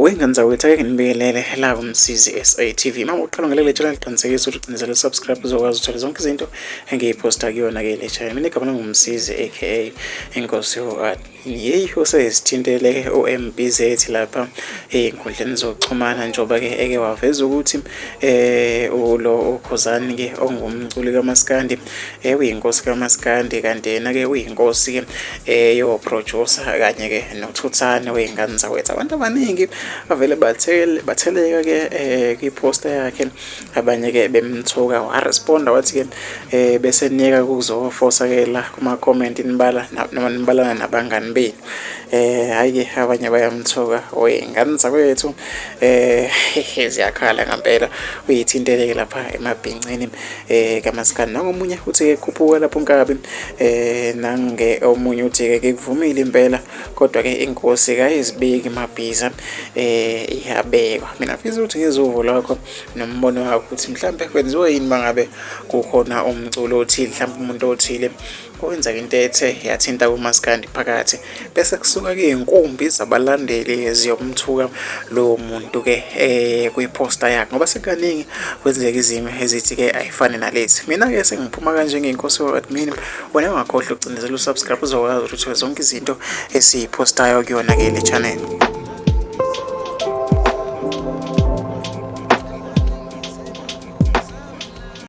Wengenza wethu nibelele la umsizi SATV. Mama uqala ngelele channel qinisekisa ukuthi uqinizele subscribe uzokwazi ukuthola zonke izinto engiyiposta kuyona ke le channel. Mina igama ngumsizi aka Nkosi yeyo sesithintele Mbzet lapha einkundleni zokuxhumana njoba ke eke waveza ukuthi ulo ukhuzani ke ongumculi kaMaskandi uyinkosi kaMaskandi kanti yena ke uyinkosi ke yo projusa kanye ke nokuthani weingane zawethu. Abantu abaningi avele batheleka ke kwiposta yakhe, abanye ke bemthuka waresponda wathi ke bese niyeka kuzofosa ke la kuma comment nibalana nabangani benu. Hayi ke abanye bayamthuka weingane zawethu ziyakhala ngempela uyithinteleke lapha emabhincini kaMaskandi. Nangomunye uthi ke khuphuka lapho nkabi nange omunye uthi ke kuvumile impela kodwa ke inkosi kayizibiki mabhiza iyabekwa. Mina mfisa ukuthi ngizovuka lakho nombono wakho ukuthi mhlambe kwenziwa yini mangabe kukhona umculo othile, mhlawumbe umuntu othile owenza into ethe yathinta kuMaskandi phakathi bese kusuka ke inkumbi zabalandeli eziyomthuka lo muntu ke kwiposta yakhe, ngoba sekaningi kwenzeka izimo ezithi ke ayifani nalezi. Mina ke sengiphuma kanje ngenkosi mina, wena ungakhohlwa ukucindezela usubscribe uzokwazi ukuthi zonke izinto esiyipostayo kuyona ke le channel.